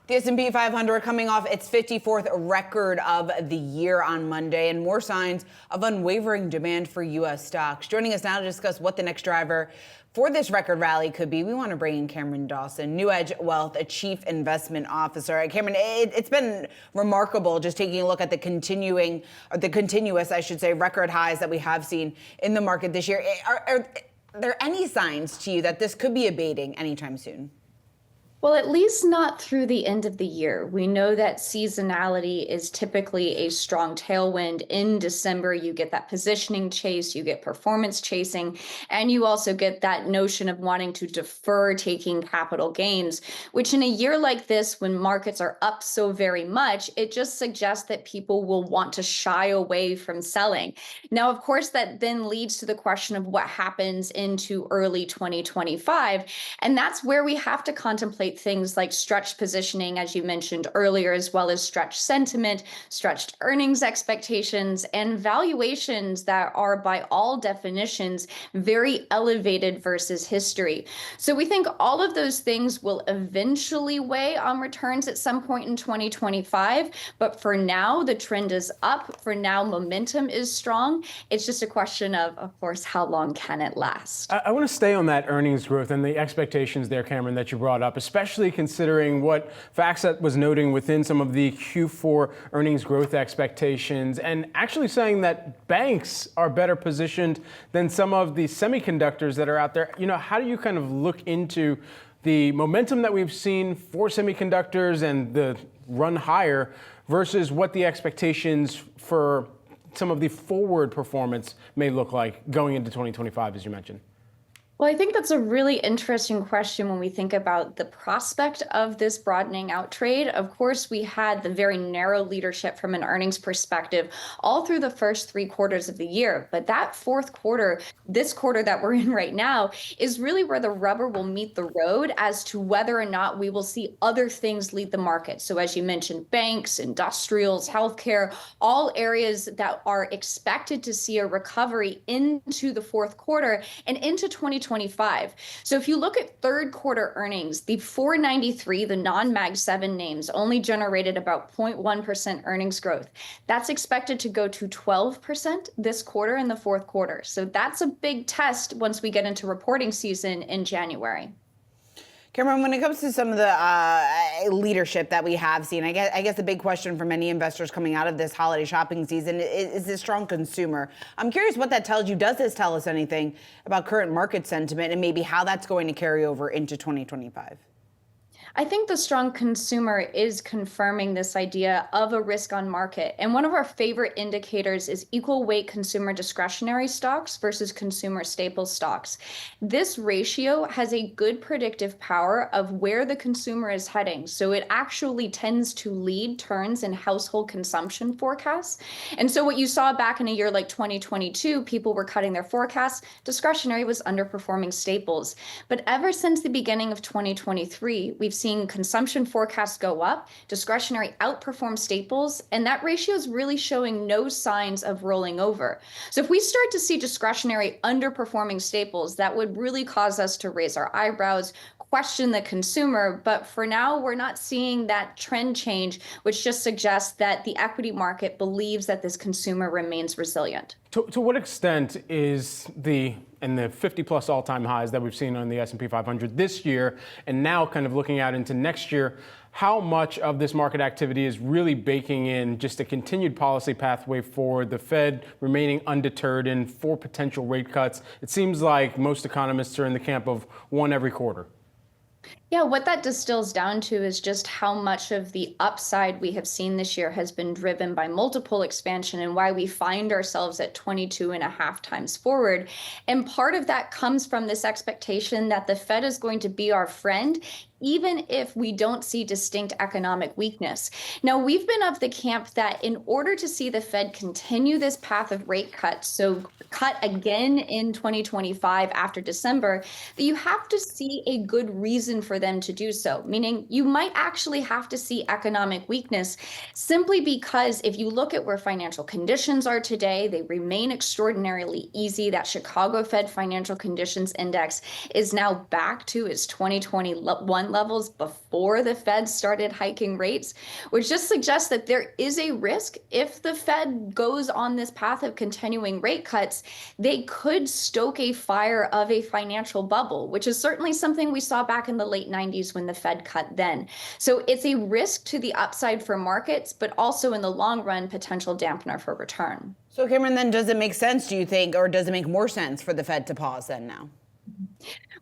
The S&P 500 coming off its 54th record of the year on Monday, and more signs of unwavering demand for U.S. stocks. Joining us now to discuss what the next driver for this record rally could be, we want to bring in Cameron Dawson, NewEdge Wealth, a chief investment officer. Cameron, it's been remarkable just taking a look at the continuous, I should say, record highs that we have seen in the market this year. Are there any signs to you that this could be abating anytime soon? Well, at least not through the end of the year. We know that seasonality is typically a strong tailwind. In December, you get that positioning chase, you get performance chasing, and you also get that notion of wanting to defer taking capital gains, which in a year like this, when markets are up so very much, it just suggests that people will want to shy away from selling. Now, of course, that then leads to the question of what happens into early 2025. And that's where we have to contemplate things like stretched positioning, as you mentioned earlier, as well as stretched sentiment, stretched earnings expectations, and valuations that are, by all definitions, very elevated versus history. So we think all of those things will eventually weigh on returns at some point in 2025. But for now, the trend is up. For now, momentum is strong. It's just a question of course, how long can it last? I want to stay on that earnings growth and the expectations there, Cameron, that you brought up, especially considering what FactSet was noting within some of the Q4 earnings growth expectations, and actually saying that banks are better positioned than some of the semiconductors that are out there. You know, how do you kind of look into the momentum that we've seen for semiconductors and the run higher versus what the expectations for some of the forward performance may look like going into 2025, as you mentioned? Well, I think that's a really interesting question when we think about the prospect of this broadening out trade. Of course, we had the very narrow leadership from an earnings perspective all through the first 3 quarters of the year. But that fourth quarter, this quarter that we're in right now, is really where the rubber will meet the road as to whether or not we will see other things lead the market. So as you mentioned, banks, industrials, healthcare, all areas that are expected to see a recovery into the fourth quarter and into 2025. So if you look at third quarter earnings, the 493, the non-Mag 7 names, only generated about 0.1% earnings growth. That's expected to go to 12% this quarter in the fourth quarter. So that's a big test once we get into reporting season in January. Cameron, when it comes to some of the leadership that we have seen, I guess the big question for many investors coming out of this holiday shopping season is the strong consumer. I'm curious what that tells you. Does this tell us anything about current market sentiment and maybe how that's going to carry over into 2025? I think the strong consumer is confirming this idea of a risk on market. And one of our favorite indicators is equal weight consumer discretionary stocks versus consumer staple stocks. This ratio has a good predictive power of where the consumer is heading. So it actually tends to lead turns in household consumption forecasts. And so what you saw back in a year like 2022, people were cutting their forecasts. Discretionary was underperforming staples. But ever since the beginning of 2023, we've seen consumption forecasts go up, discretionary outperform staples, and that ratio is really showing no signs of rolling over. So if we start to see discretionary underperforming staples, that would really cause us to raise our eyebrows, question the consumer. But for now, we're not seeing that trend change, which just suggests that the equity market believes that this consumer remains resilient. To what extent is the 50-plus all-time highs that we've seen on the S&P 500 this year, and now kind of looking out into next year, how much of this market activity is really baking in just a continued policy pathway forward, the Fed remaining undeterred in 4 potential rate cuts? It seems like most economists are in the camp of 1 every quarter. Yeah, what that distills down to is just how much of the upside we have seen this year has been driven by multiple expansion and why we find ourselves at 22.5 times forward. And part of that comes from this expectation that the Fed is going to be our friend, even if we don't see distinct economic weakness. Now, we've been of the camp that in order to see the Fed continue this path of rate cuts, so cut again in 2025 after December, that you have to see a good reason for them to do so, meaning you might actually have to see economic weakness simply because if you look at where financial conditions are today, they remain extraordinarily easy. That Chicago Fed Financial Conditions Index is now back to its 2021 levels before the Fed started hiking rates, which just suggests that there is a risk if the Fed goes on this path of continuing rate cuts, they could stoke a fire of a financial bubble, which is certainly something we saw back in the late 90s when the Fed cut then. So it's a risk to the upside for markets, but also in the long run, potential dampener for return. So Cameron, then does it make sense, do you think, or does it make more sense for the Fed to pause then now?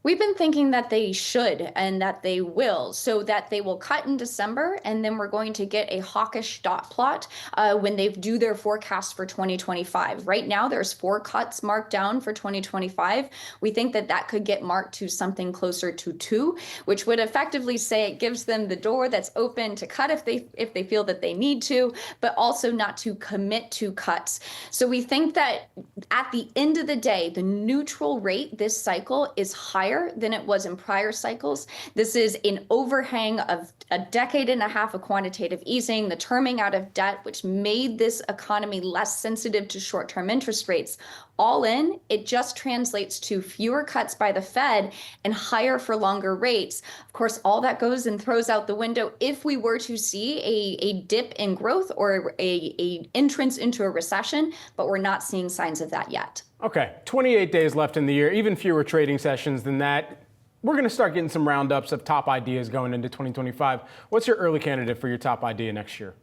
We've been thinking that they should and that they will, so that they will cut in December, and then we're going to get a hawkish dot plot when they do their forecast for 2025. Right now, there's 4 cuts marked down for 2025. We think that that could get marked to something closer to 2, which would effectively say it gives them the door that's open to cut if they feel that they need to, but also not to commit to cuts. So we think that at the end of the day, the neutral rate this cycle is higher than it was in prior cycles. This is an overhang of a decade and a half of quantitative easing, the terming out of debt, which made this economy less sensitive to short-term interest rates. All in, it just translates to fewer cuts by the Fed and higher for longer rates. Of course, all that goes and throws out the window if we were to see a dip in growth or a entrance into a recession, but we're not seeing signs of that yet. Okay, 28 days left in the year, even fewer trading sessions than that. We're going to start getting some roundups of top ideas going into 2025. What's your early candidate for your top idea next year?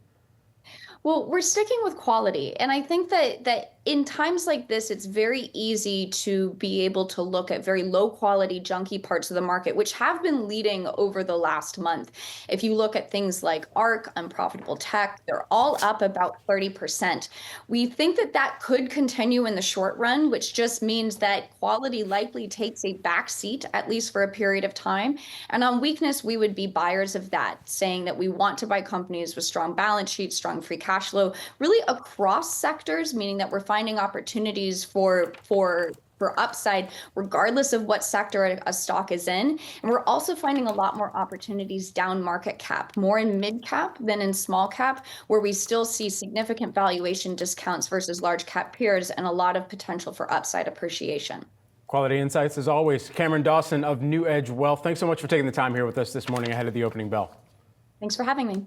Well, we're sticking with quality. And I think that in times like this, it's very easy to be able to look at very low quality, junky parts of the market, which have been leading over the last month. If you look at things like ARC, unprofitable tech, they're all up about 30%. We think that that could continue in the short run, which just means that quality likely takes a back seat, at least for a period of time. And on weakness, we would be buyers of that, saying that we want to buy companies with strong balance sheets, strong free cash flow, really across sectors, meaning that we're finding opportunities for upside, regardless of what sector a stock is in. And we're also finding a lot more opportunities down market cap, more in mid cap than in small cap, where we still see significant valuation discounts versus large cap peers and a lot of potential for upside appreciation. Quality insights as always. Cameron Dawson of NewEdge Wealth. Thanks so much for taking the time here with us this morning ahead of the opening bell. Thanks for having me.